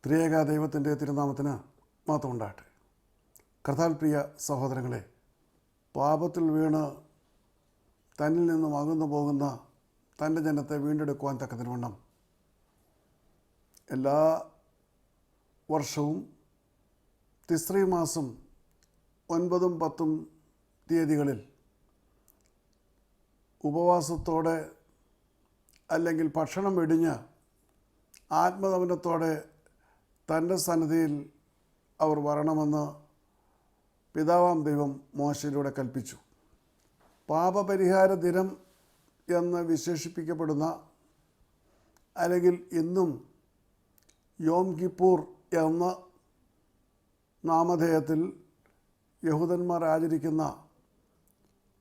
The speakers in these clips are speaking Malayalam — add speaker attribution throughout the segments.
Speaker 1: ത്രിയേക ദൈവത്തിൻ്റെ തിരുനാമത്തിന് മാത്രം ഉണ്ടാകട്ടെ. കർത്താൽ പ്രിയ സഹോദരങ്ങളെ, പാപത്തിൽ വീണ് തന്നിൽ നിന്നും അകന്നു പോകുന്ന തൻ്റെ ജനത്തെ വീണ്ടെടുക്കുവാൻ തക്കതിനുവണ്ണം എല്ലാ വർഷവും തിസ്രീ മാസം 9, 10 തീയതികളിൽ ഉപവാസത്തോടെ അല്ലെങ്കിൽ ഭക്ഷണം വെടിഞ്ഞ് ആത്മതപനത്തോടെ തൻ്റെ സന്നിധിയിൽ അവർ വരണമെന്ന് പിതാവാം ദൈവം മോശയിലൂടെ കൽപ്പിച്ചു. പാപപരിഹാര ദിനം എന്ന് വിശേഷിപ്പിക്കപ്പെടുന്ന അല്ലെങ്കിൽ ഇന്നും യോം കിപ്പൂർ എന്ന നാമധേയത്തിൽ യഹൂദന്മാർ ആചരിക്കുന്ന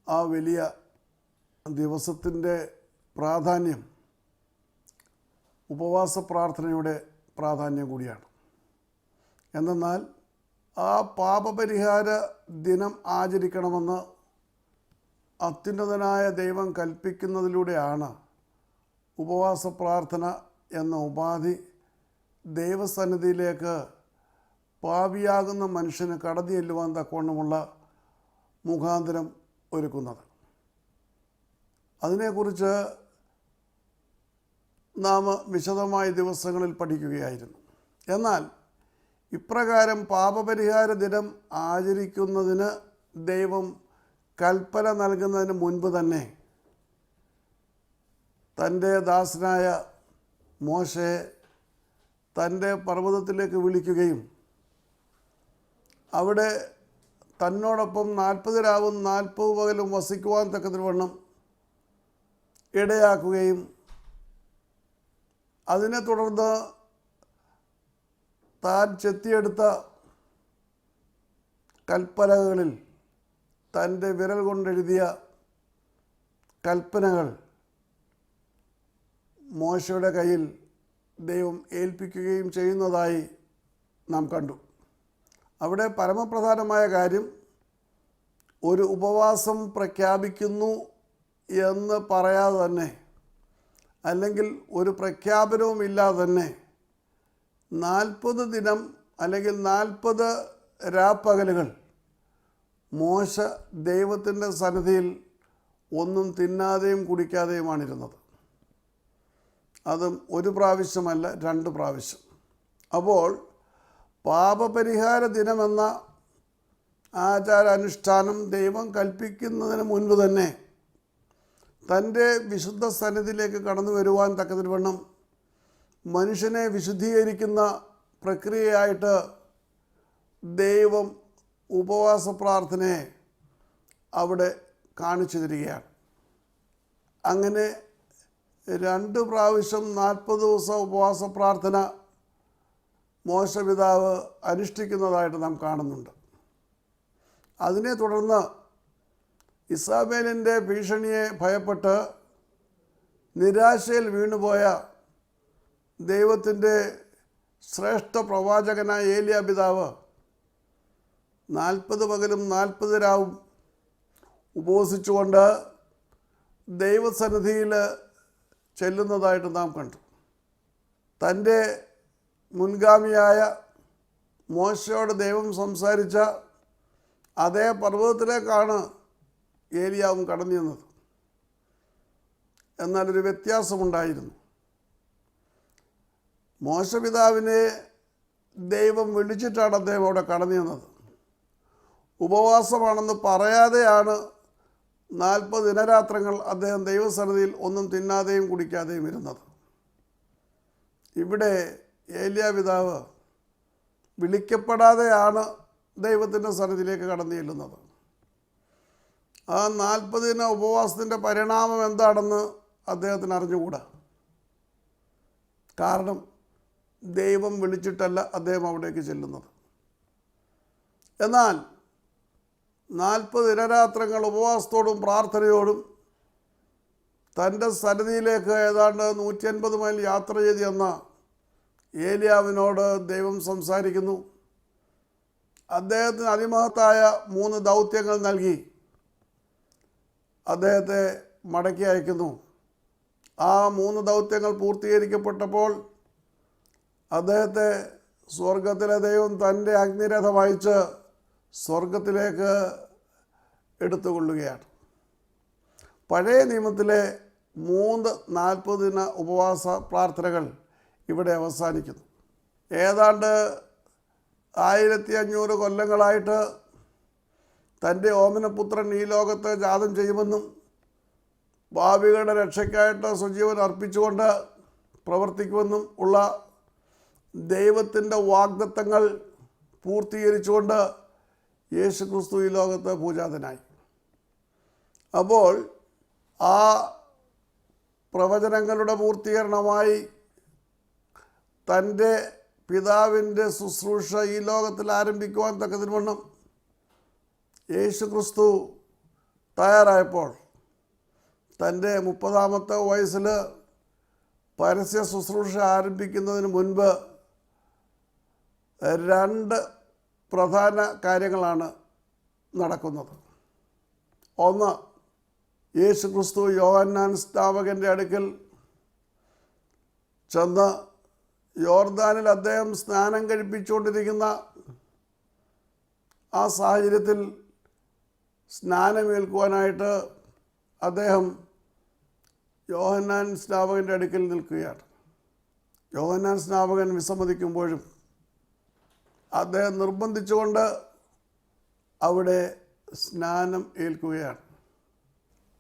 Speaker 1: ആ വലിയ ദിവസത്തിൻ്റെ പ്രാധാന്യം ഉപവാസ പ്രാർത്ഥനയുടെ പ്രാധാന്യം കൂടിയാണ്. എന്തെന്നാൽ ആ പാപപരിഹാര ദിനം ആചരിക്കണമെന്ന് അത്യുന്നതനായ ദൈവം കൽപ്പിക്കുന്നതിലൂടെയാണ് ഉപവാസ പ്രാർത്ഥന എന്ന ഉപാധി ദൈവസന്നിധിയിലേക്ക് പാപിയാകുന്ന മനുഷ്യന് കടന്നു ചെല്ലുവാൻ തക്കവണ്ണമുള്ള മുഖാന്തരം ഒരുക്കുന്നത്. അതിനെക്കുറിച്ച് നാം വിശദമായ ദിവസങ്ങളിൽ പഠിക്കുകയായിരുന്നു. എന്നാൽ ഇപ്രകാരം പാപപരിഹാര ദിനം ആചരിക്കുന്നതിന് ദൈവം കൽപ്പന നൽകുന്നതിന് മുൻപ് തന്നെ തൻ്റെ ദാസനായ മോശയെ തൻ്റെ പർവ്വതത്തിലേക്ക് വിളിക്കുകയും അവിടെ തന്നോടൊപ്പം 40 രാവും 40 പകലും വസിക്കുവാൻ തക്കതിനുവണ്ണം ഇടയാക്കുകയും അതിനെ തുടർന്ന് താൻ ചെത്തിയെടുത്ത കൽപ്പനകളിൽ തൻ്റെ വിരൽ കൊണ്ടെഴുതിയ കൽപ്പനകൾ മോശയുടെ കയ്യിൽ ദൈവം ഏൽപ്പിക്കുകയും ചെയ്യുന്നതായി നാം കണ്ടു. അവിടെ പരമപ്രധാനമായ കാര്യം ഒരു ഉപവാസം പ്രഖ്യാപിക്കുന്നു എന്ന് പറയാതെ തന്നെ, അല്ലെങ്കിൽ ഒരു പ്രഖ്യാപനവും ഇല്ലാതെ തന്നെ 40 ദിനം അല്ലെങ്കിൽ 40 രാപ്പകലുകൾ മോശ ദൈവത്തിൻ്റെ സന്നിധിയിൽ ഒന്നും തിന്നാതെയും കുടിക്കാതെയുമാണിരുന്നത്. അതും ഒരു പ്രാവശ്യമല്ല, 2 പ്രാവശ്യം. അപ്പോൾ പാപപരിഹാര ദിനമെന്ന ആചാരാനുഷ്ഠാനം ദൈവം കൽപ്പിക്കുന്നതിന് മുൻപ് തന്നെ തൻ്റെ വിശുദ്ധ സന്നിധിയിലേക്ക് കടന്നു വരുവാൻ തക്കതിനുവണ്ണം മനുഷ്യനെ വിശുദ്ധീകരിക്കുന്ന പ്രക്രിയയായിട്ട് ദൈവം ഉപവാസ പ്രാർത്ഥനയെ അവിടെ കാണിച്ചു തരികയാണ്. അങ്ങനെ 2 പ്രാവശ്യം 40 ദിവസം ഉപവാസ പ്രാർത്ഥന മോശപിതാവ് അനുഷ്ഠിക്കുന്നതായിട്ട് നാം കാണുന്നുണ്ട്. അതിനെ തുടർന്ന് ഇസാബേലിൻ്റെ ഭീഷണിയെ ഭയപ്പെട്ട് നിരാശയിൽ വീണുപോയ ദൈവത്തിൻ്റെ ശ്രേഷ്ഠ പ്രവാചകനായ ഏലിയ പിതാവ് 40 പകലും 40 രാവും ഉപവസിച്ചുകൊണ്ട് ദൈവസന്നിധിയിൽ ചെല്ലുന്നതായിട്ട് നാം കണ്ടു. തൻ്റെ മുൻഗാമിയായ മോശയോട് ദൈവം സംസാരിച്ച അതേ പർവ്വതത്തിലേക്കാണ് ഏലിയാവും കടന്നു ചെന്നത്. എന്നാലൊരു വ്യത്യാസമുണ്ടായിരുന്നു. മോശപിതാവിനെ ദൈവം വിളിച്ചിട്ടാണ് അദ്ദേഹം അവിടെ കടന്നു ചെന്നത്. ഉപവാസമാണെന്ന് പറയാതെയാണ് 40 ദിനരാത്രങ്ങൾ അദ്ദേഹം ദൈവസന്നിധിയിൽ ഒന്നും തിന്നാതെയും കുടിക്കാതെയും ഇരുന്നത്. ഇവിടെ ഏലിയ പിതാവ് വിളിക്കപ്പെടാതെയാണ് ദൈവത്തിൻ്റെ സന്നിധിയിലേക്ക് കടന്നു ചെല്ലുന്നത്. ആ 40 ദിന ഉപവാസത്തിൻ്റെ പരിണാമം എന്താണെന്ന് അദ്ദേഹത്തിന് അറിഞ്ഞുകൂടാ. കാരണം ദൈവം വിളിച്ചിട്ടല്ല അദ്ദേഹം അവിടേക്ക് ചെല്ലുന്നത്. എന്നാൽ 40 ദിനരാത്രങ്ങൾ ഉപവാസത്തോടും പ്രാർത്ഥനയോടും തൻ്റെ സന്നിധിയിലേക്ക് ഏതാണ്ട് 150 മൈൽ യാത്ര ചെയ്ത് ചെന്ന ഏലിയാവിനോട് ദൈവം സംസാരിക്കുന്നു. അദ്ദേഹത്തിന് അതിമഹത്തായ 3 ദൗത്യങ്ങൾ നൽകി അദ്ദേഹത്തെ മടക്കി അയക്കുന്നു. ആ 3 ദൗത്യങ്ങൾ പൂർത്തീകരിക്കപ്പെട്ടപ്പോൾ അദ്ദേഹത്തെ സ്വർഗത്തിലെ ദൈവം തൻ്റെ അഗ്നിരഥം അയച്ച് സ്വർഗത്തിലേക്ക് എടുത്തുകൊള്ളുകയാണ്. പഴയ നിയമത്തിലെ 3 40 ദിന ഉപവാസ പ്രാർത്ഥനകൾ ഇവിടെ അവസാനിക്കുന്നു. ഏതാണ്ട് 1500 കൊല്ലങ്ങളായിട്ട് തൻ്റെ ഓമനപുത്രൻ ഈ ലോകത്ത് ജാതം ചെയ്യുമെന്നും പാപികളുടെ രക്ഷയ്ക്കായിട്ട് സ്വജീവൻ അർപ്പിച്ചുകൊണ്ട് പ്രവർത്തിക്കുമെന്നും ഉള്ള ദൈവത്തിൻ്റെ വാഗ്ദത്തങ്ങൾ പൂർത്തീകരിച്ചുകൊണ്ട് യേശുക്രിസ്തു ഈ ലോകത്ത് പൂജാതനായി. അപ്പോൾ ആ പ്രവചനങ്ങളുടെ പൂർത്തീകരണമായി തൻ്റെ പിതാവിൻ്റെ ശുശ്രൂഷ ഈ ലോകത്തിൽ ആരംഭിക്കുവാൻ തക്കതിനുവണ്ണം യേശുക്രിസ്തു തയ്യാറായപ്പോൾ തൻ്റെ 30-ാമത്തെ വയസ്സിൽ പരസ്യ ശുശ്രൂഷ ആരംഭിക്കുന്നതിന് മുൻപ് 2 പ്രധാന കാര്യങ്ങളാണ് നടക്കുന്നത്. ഒന്ന്, യേശുക്രിസ്തു യോഹന്നാൻ സ്നാപകൻ്റെ അടുക്കൽ ചെന്ന് യോർദാനിൽ അദ്ദേഹം സ്നാനം കഴിപ്പിച്ചുകൊണ്ടിരിക്കുന്ന ആ സാഹചര്യത്തിൽ സ്നാനമേൽക്കുവാനായിട്ട് അദ്ദേഹം യോഹന്നാൻ സ്നാപകൻ്റെ അടുക്കൽ നിൽക്കുകയാണ്. യോഹന്നാൻ സ്നാപകൻ വിസമ്മതിക്കുമ്പോഴും അദ്ദേഹം നിർബന്ധിച്ചുകൊണ്ട് അവിടെ സ്നാനം ഏൽക്കുകയാണ്.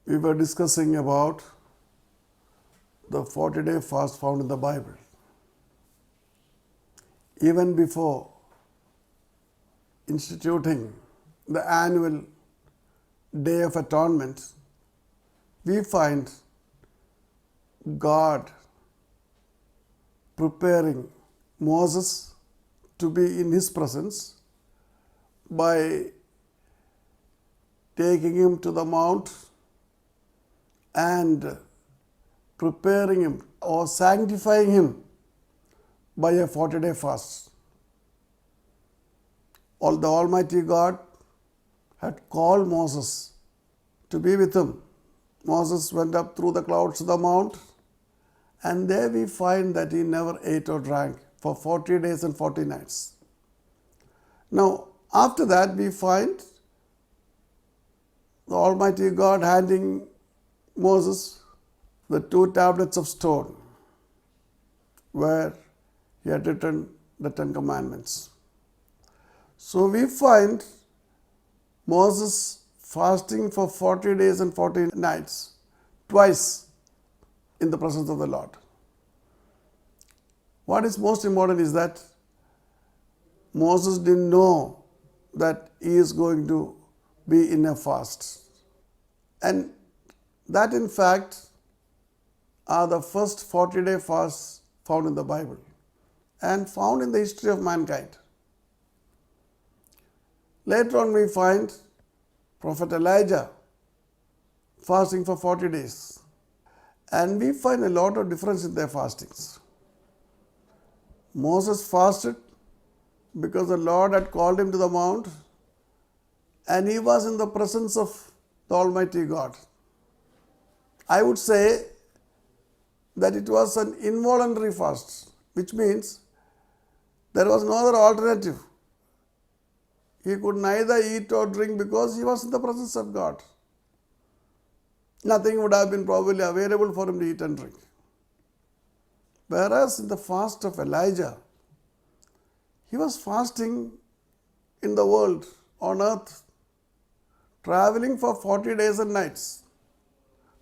Speaker 1: We were discussing about the 40-day fast found in the Bible. Even before instituting the annual Day of Atonement, we find God preparing Moses to be in his presence by taking him to the mount and preparing him or sanctifying him by a 40-day fast. The Almighty God had called Moses to be with him. Moses went up through the clouds to the mount, and there we find that he never ate or drank for 40 days and 40 nights. Now, after that, we find the Almighty God handing Moses the 2 tablets of stone where he had written the 10 commandments. So we find Moses fasting for 40 days and 40 nights, twice in the presence of the Lord. What is most important is that Moses didn't know that he is going to be in a fast. And that in fact are the first 40-day fasts found in the Bible and found in the history of mankind. Later on we find Prophet Elijah fasting for 40 days, and we find a lot of difference in their fastings. Moses fasted because the Lord had called him to the mount and he was in the presence of the Almighty God. I would say that it was an involuntary fast, which means there was no other alternative. He could neither eat or drink because he was in the presence of God. Nothing would have been probably available for him to eat and drink. Whereas in the fast of Elijah, he was fasting in the world, on earth, traveling for 40 days and nights.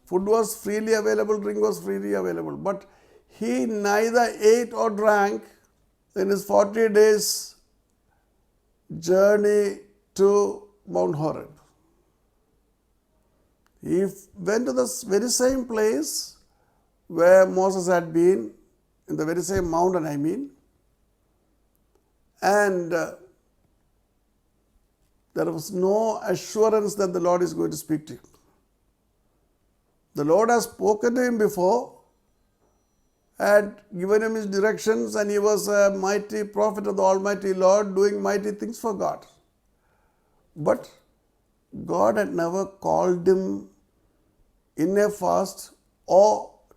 Speaker 1: Food was freely available, drink was freely available, but he neither ate or drank in his 40 days journey to Mount Horeb. He went to the very same place where Moses had been, in the very same mountain I mean, and there was no assurance that the Lord is going to speak to him. The Lord has spoken to him before, had given him his directions, and he was a mighty prophet of the Almighty Lord doing mighty things for God. But God had never called him in a fast or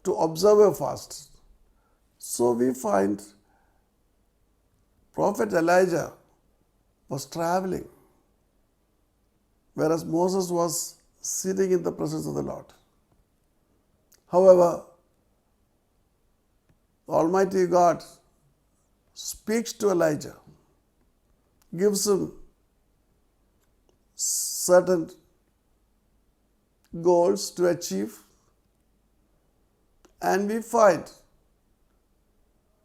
Speaker 1: to observe a fast. So we find Prophet Elijah was traveling, whereas Moses was sitting in the presence of the Lord. However, Almighty God speaks to Elijah, gives him certain goals to achieve, and we find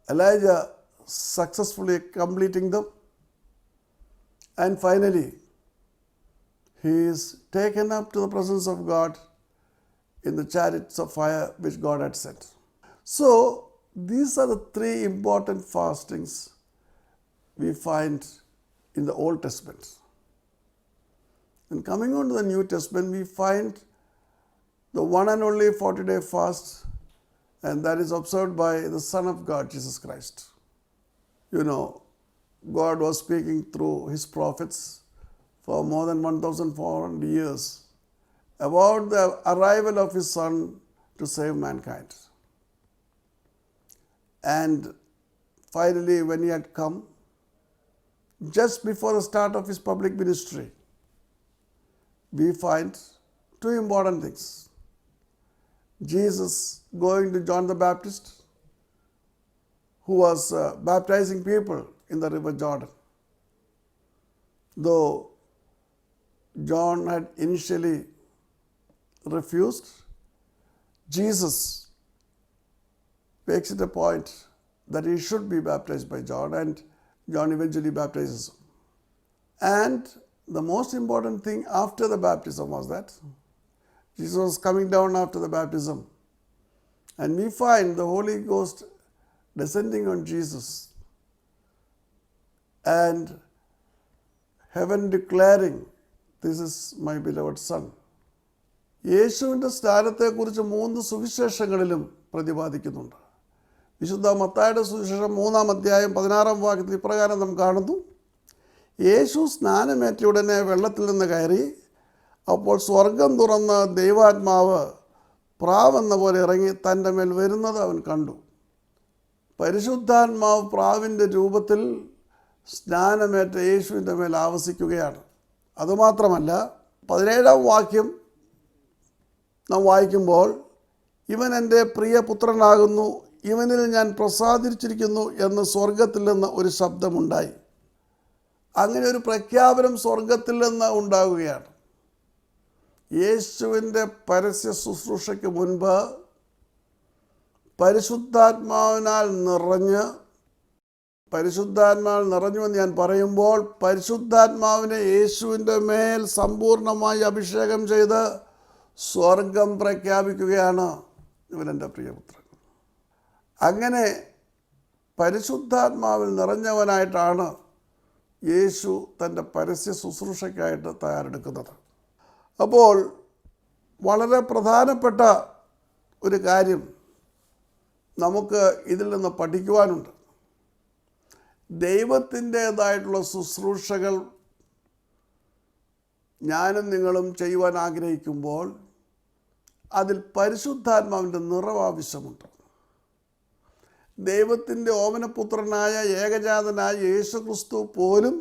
Speaker 1: Elijah successfully completing them, and finally he is taken up to the presence of God in the chariots of fire which God had sent. So these are the three important fastings we find in the Old Testament. And coming on to the New Testament, we find the one and only 40-day fast, and that is observed by the Son of God, Jesus Christ. You know, God was speaking through His prophets for more than 1,400 years about the arrival of His Son to save mankind. And finally, when He had come, just before the start of His public ministry, we find two important things. Jesus going to John the Baptist, who was baptizing people in the river Jordan. Though John had initially refused, Jesus makes it a point that he should be baptized by John, and John eventually baptizes him. And the most important thing after the baptism was that Jesus was coming down after the baptism, and we find the Holy Ghost descending on Jesus and heaven declaring, "This is my beloved Son." യേശുവിൻ്റെ സ്ഥാനത്തെക്കുറിച്ച് 3 സുവിശേഷങ്ങളിലും പ്രതിപാദിക്കുന്നുണ്ട്. വിശുദ്ധ മത്തായിയുടെ സുവിശേഷം 3-ാം അധ്യായം 16-ാം വാക്യത്തിൽ ഇപ്രകാരം നാം കാണുന്നു: യേശു സ്നാനമേറ്റ ഉടനെ വെള്ളത്തിൽ നിന്ന് കയറി, അപ്പോൾ സ്വർഗം തുറന്ന് ദൈവാത്മാവ് പ്രാവെന്ന പോലെ ഇറങ്ങി തൻ്റെ മേൽ വരുന്നത് അവൻ കണ്ടു. പരിശുദ്ധാത്മാവ് പ്രാവിൻ്റെ രൂപത്തിൽ സ്നാനമേറ്റ യേശുവിൻ്റെ മേൽ ആവസിക്കുകയാണ്. അതുമാത്രമല്ല, 17-ാം വാക്യം നാം വായിക്കുമ്പോൾ, ഇവൻ എൻ്റെ പ്രിയപുത്രനാകുന്നു, ഇവനിൽ ഞാൻ പ്രസാദിച്ചിരിക്കുന്നു എന്ന് സ്വർഗത്തിൽ നിന്ന് ഒരു ശബ്ദമുണ്ടായി. അങ്ങനെ ഒരു പ്രഖ്യാപനം സ്വർഗത്തിൽ നിന്ന് ഉണ്ടാകുകയാണ്. യേശുവിൻ്റെ പരസ്യ ശുശ്രൂഷയ്ക്ക് മുൻപ് പരിശുദ്ധാത്മാവിനാൽ നിറഞ്ഞുവെന്ന് ഞാൻ പറയുമ്പോൾ, പരിശുദ്ധാത്മാവിനെ യേശുവിൻ്റെ മേൽ സമ്പൂർണമായി അഭിഷേകം ചെയ്ത് സ്വർഗം പ്രഖ്യാപിക്കുകയാണ്, ഇവൻ എൻ്റെ പ്രിയപുത്രൻ. അങ്ങനെ പരിശുദ്ധാത്മാവിൽ നിറഞ്ഞവനായിട്ടാണ് യേശു തൻ്റെ പരസ്യ ശുശ്രൂഷയ്ക്കായിട്ട് തയ്യാറെടുക്കുന്നത്. അപ്പോൾ വളരെ പ്രധാനപ്പെട്ട ഒരു കാര്യം നമുക്ക് ഇതിൽ നിന്ന് പഠിക്കുവാനുണ്ട്. ദൈവത്തിൻ്റേതായിട്ടുള്ള ശുശ്രൂഷകൾ ഞാനും നിങ്ങളും ചെയ്യുവാൻ ആഗ്രഹിക്കുമ്പോൾ അതിൽ പരിശുദ്ധാത്മാവിൻ്റെ നിറവ് ആവശ്യമുണ്ട്. ദൈവത്തിൻ്റെ ഓമനപുത്രനായ ഏകജാതനായ യേശുക്രിസ്തു പോലും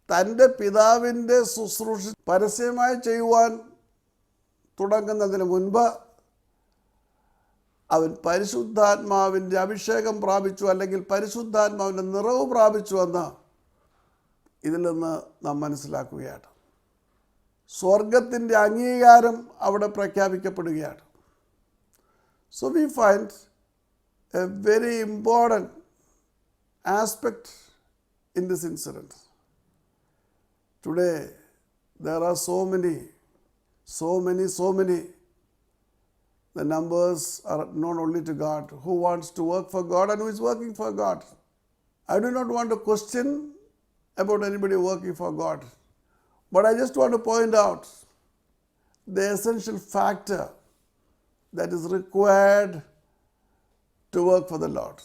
Speaker 1: തൻ്റെ പിതാവിൻ്റെ ശുശ്രൂഷ പരസ്യമായി ചെയ്യുവാൻ തുടങ്ങുന്നതിന് മുൻപ് അവൻ പരിശുദ്ധാത്മാവിൻ്റെ അഭിഷേകം പ്രാപിച്ചു, അല്ലെങ്കിൽ പരിശുദ്ധാത്മാവിൻ്റെ നിറവ് പ്രാപിച്ചു എന്ന് ഇതിൽ നിന്ന് നാം മനസ്സിലാക്കുകയാണ്. സ്വർഗത്തിൻ്റെ അംഗീകാരം അവിടെ പ്രഖ്യാപിക്കപ്പെടുകയാണ്. So we find a very important aspect in this incident. Today there are so many. The numbers are known only to God. Who wants to work for God and who is working for God? I do not want to question about anybody working for God, but I just want to point out the essential factor that is required to work for the Lord.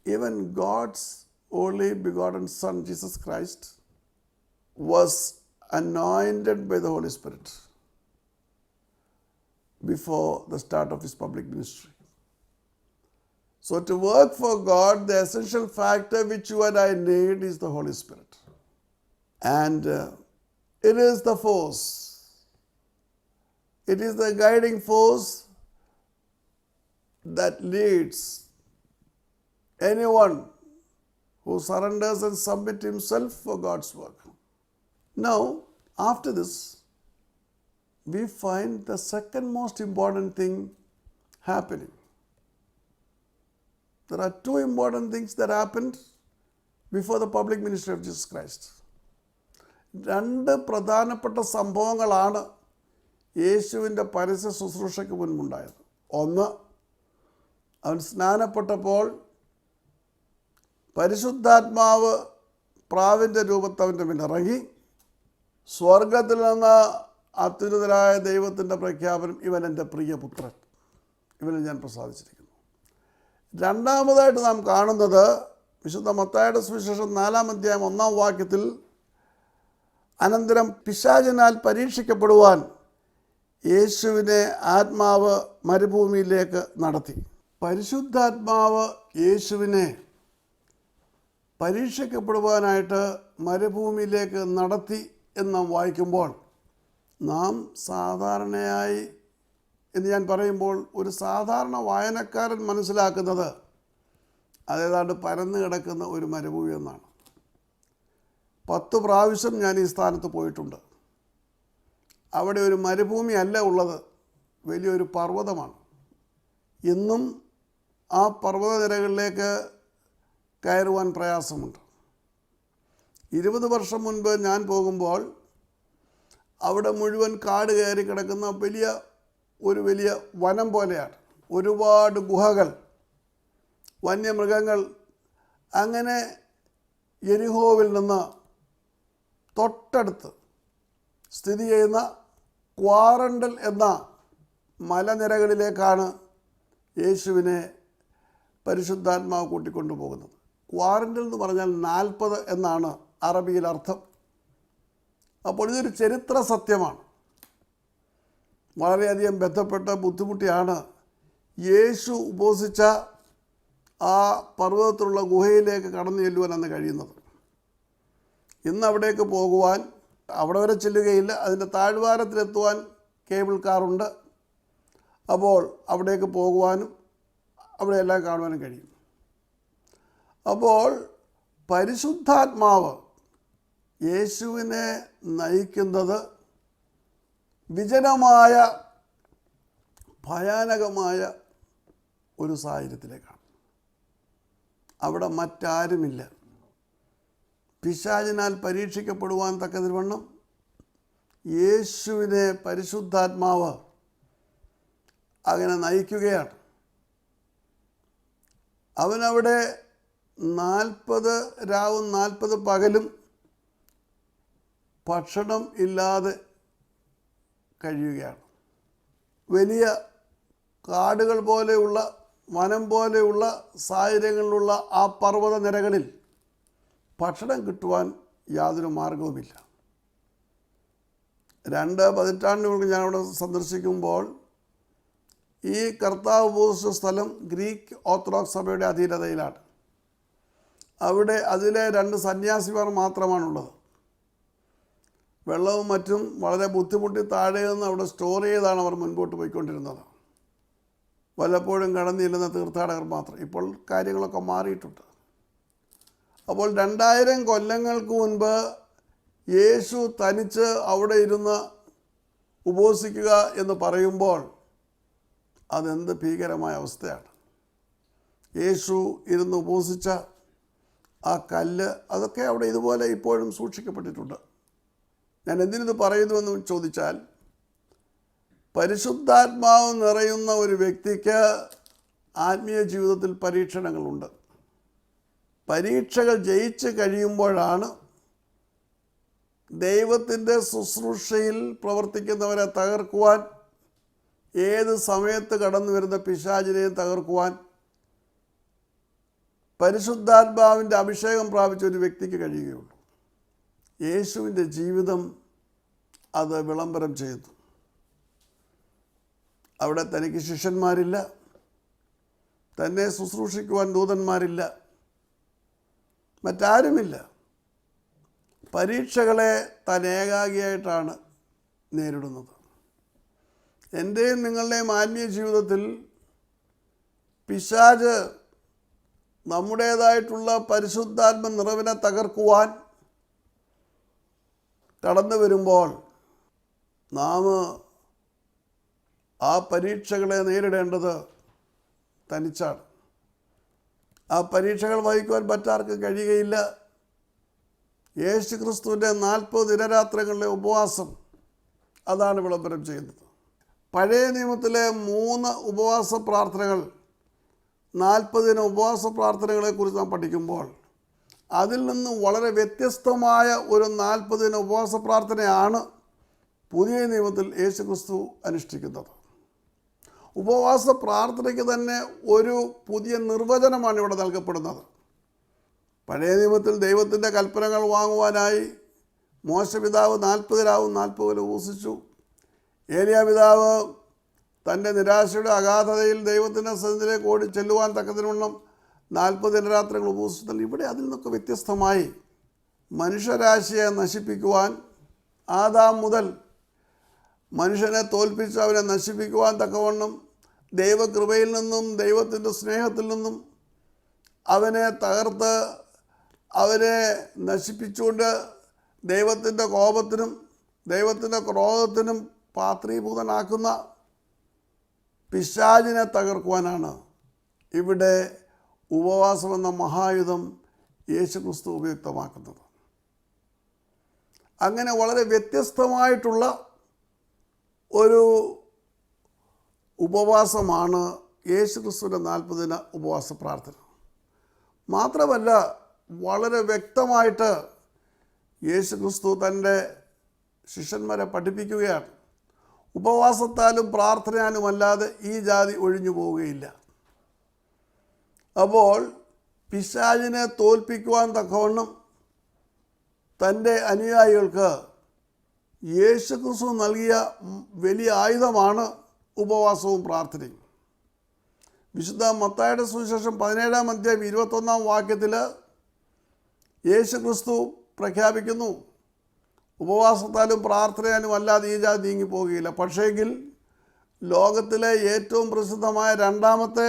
Speaker 1: Even God's only begotten Son, Jesus Christ, was anointed by the Holy Spirit before the start of his public ministry. So to work for God, the essential factor which you and I need is the Holy Spirit. And it is the force. It is the guiding force that leads anyone who surrenders and submits himself for God's work. Now, after this, we find the second most important thing happening. There are two important things that happened before the public ministry of Jesus Christ. രണ്ട് പ്രധാനപ്പെട്ട സംഭവങ്ങളാണ് യേശുവിൻ്റെ പരസ്യ ശുശ്രൂഷയ്ക്ക് മുൻപുണ്ടായത്. ഒന്ന്, അവൻ സ്നാനപ്പെട്ടപ്പോൾ പരിശുദ്ധാത്മാവ് പ്രാവിൻ്റെ രൂപത്തിൽ അവൻ്റെ മേലിറങ്ങി. സ്വർഗത്തിൽ നിന്ന് അത്യുന്നതനായ ദൈവത്തിൻ്റെ പ്രഖ്യാപനം, ഇവൻ എൻ്റെ പ്രിയപുത്രൻ, ഇവനിൽ ഞാൻ പ്രസാദിച്ചിരിക്കുന്നു. രണ്ടാമതായിട്ട് നാം കാണുന്നത് വിശുദ്ധ മത്തായിയുടെ സുവിശേഷം 4-ാം അധ്യായം 1-ാം വാക്യത്തിൽ, അനന്തരം പിശാചിനാൽ പരീക്ഷിക്കപ്പെടുവാൻ യേശുവിനെ ആത്മാവ് മരുഭൂമിയിലേക്ക് നടത്തി. പരിശുദ്ധാത്മാവ് യേശുവിനെ പരീക്ഷിക്കപ്പെടുവാനായിട്ട് മരുഭൂമിയിലേക്ക് നടത്തി എന്ന് നാം വായിക്കുമ്പോൾ, നാം സാധാരണയായി എന്ന് ഞാൻ പറയുമ്പോൾ ഒരു സാധാരണ വായനക്കാരൻ മനസ്സിലാക്കുന്നത് അതേതാണ്ട് പരന്നു കിടക്കുന്ന ഒരു മരുഭൂമി എന്നാണ്. 10 പ്രാവശ്യം ഞാൻ ഈ സ്ഥാനത്ത് പോയിട്ടുണ്ട്. അവിടെ ഒരു മരുഭൂമി അല്ല ഉള്ളത്, വലിയൊരു പർവ്വതമാണ്. ഇന്നും ആ പർവ്വതനിരകളിലേക്ക് കയറുവാൻ പ്രയാസമുണ്ട്. 20 വർഷം മുൻപ് ഞാൻ പോകുമ്പോൾ അവിടെ മുഴുവൻ കാട് കയറി കിടക്കുന്ന വലിയ വനം പോലെയാണ്. ഒരുപാട് ഗുഹകൾ, വന്യമൃഗങ്ങൾ. അങ്ങനെ യെരിഹോവിൽ നിന്ന് തൊട്ടടുത്ത് സ്ഥിതി ചെയ്യുന്ന ക്വാറണ്ടൽ എന്ന മലനിരകളിലേക്കാണ് യേശുവിനെ പരിശുദ്ധാത്മാവ് കൂട്ടിക്കൊണ്ടു പോകുന്നത്. ക്വാറണ്ടൽ എന്ന് പറഞ്ഞാൽ 40 എന്നാണ് അറബിയിൽ അർത്ഥം. അപ്പോൾ ഇതൊരു ചരിത്ര സത്യമാണ്. വളരെയധികം ബന്ധപ്പെട്ട ബുദ്ധിമുട്ടിയാണ് യേശു ഉപവസിച്ച ആ പർവ്വതത്തിലുള്ള ഗുഹയിലേക്ക് കടന്നു ചെല്ലുവാൻ അന്ന് കഴിയുന്നത്. ഇന്ന് അവിടേക്ക് പോകുവാൻ അവിടെ വരെ ചെല്ലുകയില്ല, അതിൻ്റെ താഴ്വാരത്തിലെത്തുവാൻ കേബിൾ കാറുണ്ട്. അപ്പോൾ അവിടേക്ക് പോകുവാനും അവിടെയെല്ലാം കാണുവാനും കഴിയും. അപ്പോൾ പരിശുദ്ധാത്മാവ് യേശുവിനെ നയിക്കുന്നത് വിജനമായ ഭയാനകമായ ഒരു സാഹചര്യത്തിലേക്കാണ്. അവിടെ മറ്റാരുമില്ല. പിശാചിനാൽ പരീക്ഷിക്കപ്പെടുവാൻ തക്കതിവണ്ണം യേശുവിനെ പരിശുദ്ധാത്മാവ് അങ്ങനെ നയിക്കുകയാണ്. അവനവിടെ 40 രാവും 40 പകലും ഭക്ഷണം ഇല്ലാതെ കഴിയുകയാണ്. വലിയ കാടുകൾ പോലെയുള്ള, വനം പോലെയുള്ള സാഹചര്യങ്ങളിലുള്ള ആ പർവ്വത നിരകളിൽ ഭക്ഷണം കിട്ടുവാൻ യാതൊരു മാർഗവുമില്ല. 2 പതിറ്റാണ്ടുകൾക്ക് ഞാനവിടെ സന്ദർശിക്കുമ്പോൾ ഈ കർത്താവ് ഉപവസിച്ച സ്ഥലം ഗ്രീക്ക് ഓർത്തഡോക്സ് സഭയുടെ അധീനതയിലാണ്. അവിടെ അതിലെ 2 സന്യാസിമാർ മാത്രമാണുള്ളത്. വെള്ളവും മറ്റും വളരെ ബുദ്ധിമുട്ടി താഴെ നിന്ന് അവിടെ സ്റ്റോർ ചെയ്താണ് അവർ മുൻപോട്ട് പോയിക്കൊണ്ടിരുന്നത്. വല്ലപ്പോഴും കടന്നു ചെല്ലുന്ന തീർത്ഥാടകർ മാത്രം. ഇപ്പോൾ കാര്യങ്ങളൊക്കെ മാറിയിട്ടുണ്ട്. അപ്പോൾ 2000 കൊല്ലങ്ങൾക്ക് മുൻപ് യേശു തനിച്ച് അവിടെ ഇരുന്ന് ഉപവസിക്കുക എന്ന് പറയുമ്പോൾ അതെന്ത് ഭീകരമായ അവസ്ഥയാണ്. യേശു ഇരുന്ന് ഉപവസിച്ച ആ കല്ല്, അതൊക്കെ അവിടെ ഇതുപോലെ ഇപ്പോഴും സൂക്ഷിക്കപ്പെട്ടിട്ടുണ്ട്. ഞാൻ എന്തിനിത് പറയുന്നുവെന്ന് ചോദിച്ചാൽ, പരിശുദ്ധാത്മാവ് നിറയുന്ന ഒരു വ്യക്തിക്ക് ആത്മീയ ജീവിതത്തിൽ പരീക്ഷണങ്ങളുണ്ട്. പരീക്ഷകൾ ജയിച്ച് കഴിയുമ്പോഴാണ് ദൈവത്തിൻ്റെ ശുശ്രൂഷയിൽ പ്രവർത്തിക്കുന്നവരെ തകർക്കുവാൻ, ഏത് സമയത്ത് കടന്നു വരുന്ന പിശാചിനെയും തകർക്കുവാൻ പരിശുദ്ധാത്മാവിൻ്റെ അഭിഷേകം പ്രാപിച്ച ഒരു വ്യക്തിക്ക് കഴിയുകയുള്ളൂ. യേശുവിൻ്റെ ജീവിതം അത് വിളംബരം ചെയ്യുന്നു. അവിടെ തനിക്ക് ശിഷ്യന്മാരില്ല, തന്നെ ശുശ്രൂഷിക്കുവാൻ ദൂതന്മാരില്ല, മറ്റാരുമില്ല. പരീക്ഷകളെ താൻ ഏകാഗിയായിട്ടാണ് നേരിടുന്നത്. എൻ്റെയും നിങ്ങളുടെയും ആത്മീയ ജീവിതത്തിൽ പിശാച് നമ്മുടേതായിട്ടുള്ള പരിശുദ്ധാത്മ നിറവിനെ തകർക്കുവാൻ കടന്നു വരുമ്പോൾ നാം ആ പരീക്ഷകളെ നേരിടേണ്ടത് തനിച്ചാണ്. ആ പരീക്ഷകൾ വഹിക്കുവാൻ മറ്റാർക്കും കഴിയുകയില്ല. യേശു ക്രിസ്തുവിൻ്റെ 40 ദിനരാത്രങ്ങളിലെ ഉപവാസം അതാണ് വിളംബരം ചെയ്യുന്നത്. പഴയ നിയമത്തിലെ 3 ഉപവാസ പ്രാർത്ഥനകൾ, 40 ദിന ഉപവാസ പ്രാർത്ഥനകളെക്കുറിച്ച് നാം പഠിക്കുമ്പോൾ അതിൽ നിന്ന് വളരെ വ്യത്യസ്തമായ ഒരു 40 ദിന ഉപവാസ പ്രാർത്ഥനയാണ് പുതിയ നിയമത്തിൽ യേശു ക്രിസ്തു അനുഷ്ഠിക്കുന്നത്. ഉപവാസ പ്രാർത്ഥനയ്ക്ക് തന്നെ ഒരു പുതിയ നിർവചനമാണ് ഇവിടെ നൽകപ്പെടുന്നത്. പഴയ നിയമത്തിൽ ദൈവത്തിൻ്റെ കൽപ്പനകൾ വാങ്ങുവാനായി മോശപിതാവ് 40 രാവും 40 പകലും ഉപവസിച്ചു. ഏലിയാ പിതാവ് തൻ്റെ നിരാശയുടെ അഗാധതയിൽ ദൈവത്തിൻ്റെ സന്നിധിയിലേക്ക് ഓടി ചെല്ലുവാൻ തക്കതിനുവണ്ണം 40 ദിനരാത്രങ്ങൾ ഉപവസിച്ചു. ഇവിടെ അതിൽ നിന്നൊക്കെ വ്യത്യസ്തമായി മനുഷ്യരാശിയെ നശിപ്പിക്കുവാൻ, ആദാം മുതൽ മനുഷ്യനെ തോൽപ്പിച്ച് അവനെ നശിപ്പിക്കുവാൻ തക്കവണ്ണം ദൈവകൃപയിൽ നിന്നും ദൈവത്തിൻ്റെ സ്നേഹത്തിൽ നിന്നും അവനെ തകർത്ത് അവനെ നശിപ്പിച്ചുകൊണ്ട് ദൈവത്തിൻ്റെ കോപത്തിനും ദൈവത്തിൻ്റെ ക്രോധത്തിനും പാത്രീഭൂതനാക്കുന്ന പിശാചിനെ തകർക്കുവാനാണ് ഇവിടെ ഉപവാസമെന്ന മഹായുധം യേശു ക്രിസ്തു ഉപയുക്തമാക്കുന്നത്. അങ്ങനെ വളരെ വ്യത്യസ്തമായിട്ടുള്ള ഒരു ഉപവാസമാണ് യേശു ക്രിസ്തുവിൻ്റെ 40 ദിന ഉപവാസ പ്രാർത്ഥന. മാത്രമല്ല, വളരെ വ്യക്തമായിട്ട് യേശു ക്രിസ്തു തൻ്റെ ശിഷ്യന്മാരെ പഠിപ്പിക്കുകയാണ്. ഉപവാസത്താലും പ്രാർത്ഥനയാലുമല്ലാതെ ഈ ജാതി ഒഴിഞ്ഞു പോവുകയില്ല. അപ്പോൾ പിശാചിനെ തോൽപ്പിക്കുവാൻ തക്കവണ്ണം തൻ്റെ അനുയായികൾക്ക് യേശു ക്രിസ്തു നൽകിയ വലിയ ആയുധമാണ് ഉപവാസവും പ്രാർത്ഥനയും. വിശുദ്ധ മത്തായിയുടെ സുവിശേഷം 17-ാം അധ്യായം 21-ാം വാക്യത്തിൽ യേശു ക്രിസ്തു പ്രഖ്യാപിക്കുന്നു, ഉപവാസത്താലും പ്രാർത്ഥനയാലും അല്ലാതെ ഈ ജാതി നീങ്ങിപ്പോകുകയില്ല. പക്ഷേങ്കിൽ ലോകത്തിലെ ഏറ്റവും പ്രസിദ്ധമായ 2ാമത്തെ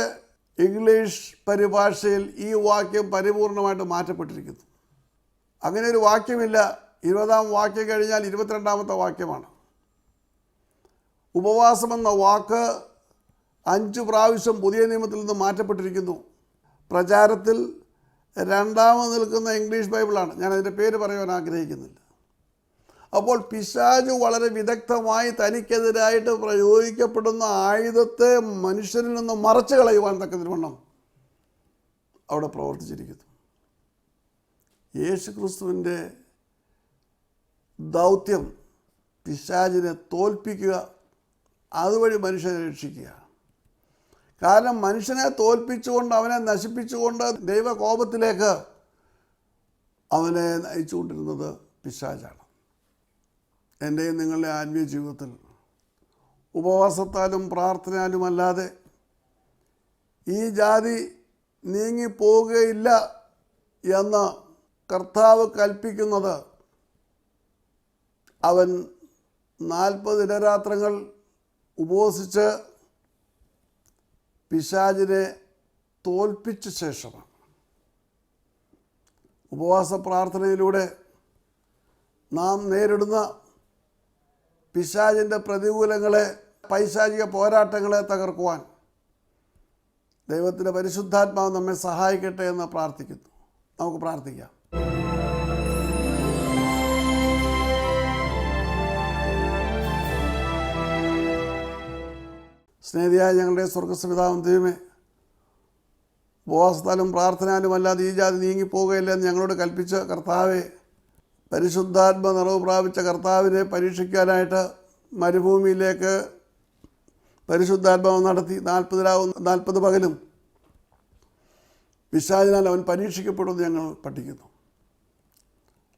Speaker 1: ഇംഗ്ലീഷ് പരിഭാഷയിൽ ഈ വാക്യം പരിപൂർണമായിട്ട് മാറ്റപ്പെട്ടിരിക്കുന്നു. അങ്ങനെ ഒരു വാക്യമില്ല. 20-ാം വാക്യം കഴിഞ്ഞാൽ 22-ാമത്തെ വാക്യമാണ്. ഉപവാസമെന്ന വാക്ക് 5 പ്രാവശ്യം പുതിയ നിയമത്തിൽ നിന്ന് മാറ്റപ്പെട്ടിരിക്കുന്നു. പ്രചാരത്തിൽ 2ാമത് നിൽക്കുന്ന ഇംഗ്ലീഷ് ബൈബിളാണ്. ഞാനതിൻ്റെ പേര് പറയാൻ ആഗ്രഹിക്കുന്നില്ല. അപ്പോൾ പിശാച് വളരെ വിദഗ്ധമായി തനിക്കെതിരായിട്ട് പ്രയോഗിക്കപ്പെടുന്ന ആയുധത്തെ മനുഷ്യരിൽ നിന്ന് മറച്ചു കളയുവാൻ തക്കതിനുവണ്ണം അവിടെ പ്രവർത്തിച്ചിരിക്കുന്നു. യേശു ക്രിസ്തുവിൻ്റെ ദൗത്യം പിശാചിനെ തോൽപ്പിക്കുക, അതുവഴി മനുഷ്യനെ രക്ഷിക്കുക. കാരണം മനുഷ്യനെ തോൽപ്പിച്ചുകൊണ്ട് അവനെ നശിപ്പിച്ചുകൊണ്ട് ദൈവകോപത്തിലേക്ക് അവനെ നയിച്ചുകൊണ്ടിരുന്നത് പിശാചാണ്. എൻ്റെയും നിങ്ങളുടെ ആത്മീയ ജീവിതത്തിൽ ഉപവാസത്താലും പ്രാർത്ഥനയാലുമല്ലാതെ ഈ ജാതി നീങ്ങിപ്പോവുകയില്ല എന്ന് കർത്താവ് കൽപ്പിക്കുന്നത് അവൻ 40 ദിനരാത്രങ്ങൾ ഉപവസിച്ച് പിശാചിനെ തോൽപ്പിച്ച ശേഷമാണ്. ഉപവാസ പ്രാർത്ഥനയിലൂടെ നാം നേരിടുന്ന പിശാചിൻ്റെ പ്രതികൂലങ്ങളെ, പൈശാചിക പോരാട്ടങ്ങളെ തകർക്കുവാൻ ദൈവത്തിൻ്റെ പരിശുദ്ധാത്മാവ് നമ്മെ സഹായിക്കട്ടെ എന്ന് പ്രാർത്ഥിക്കുന്നു. നമുക്ക് പ്രാർത്ഥിക്കാം. സ്നേഹിയായ ഞങ്ങളുടെ സ്വർഗസ്പിതാവും ദൈവമേ, ഉപവാസത്താലും പ്രാർത്ഥനയാലും അല്ലാതെ ഈ ജാതി നീങ്ങിപ്പോകുകയില്ലെന്ന് ഞങ്ങളോട് കൽപ്പിച്ച കർത്താവെ, പരിശുദ്ധാത്മ നിറവ് പ്രാപിച്ച കർത്താവിനെ പരീക്ഷിക്കാനായിട്ട് മരുഭൂമിയിലേക്ക് പരിശുദ്ധാത്മാവ് നടത്തി 40 രാവും 40 പകലും പിശാചിനാൽ അവൻ പരീക്ഷിക്കപ്പെടുമെന്ന് ഞങ്ങൾ പഠിക്കുന്നു.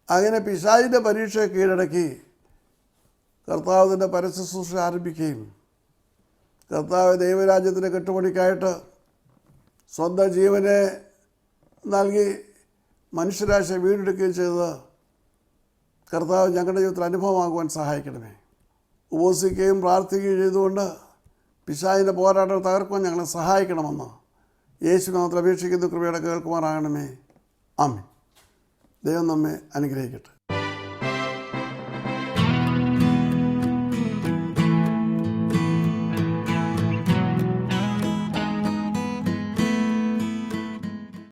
Speaker 1: അങ്ങനെ പിശാചിൻ്റെ പരീക്ഷയെ കീഴടക്കി കർത്താവിൻ്റെ പരശുശ്രൂഷ ആരംഭിക്കുകയും കർത്താവ് ദൈവരാജ്യത്തിൻ്റെ കെട്ടുപണിക്കായിട്ട് സ്വന്തം ജീവനെ നൽകി മനുഷ്യരാശിയെ വീണ്ടെടുക്കുകയും ചെയ്തത് കർത്താവ് ഞങ്ങളുടെ ജീവിതത്തിൽ അനുഭവമാകുവാൻ സഹായിക്കണമേ. ഉപവസിക്കുകയും പ്രാർത്ഥിക്കുകയും ചെയ്തുകൊണ്ട് പിശാചിൻ്റെ പോരാട്ടം തകർക്കുവാൻ ഞങ്ങളെ സഹായിക്കണമെന്ന് യേശുനാമത്തിൽ അപേക്ഷിക്കുന്ന കൃപയുടെ കേൾക്കുമാറാകണമേ. ആമേൻ. ദൈവം നമ്മെ അനുഗ്രഹിക്കട്ടെ.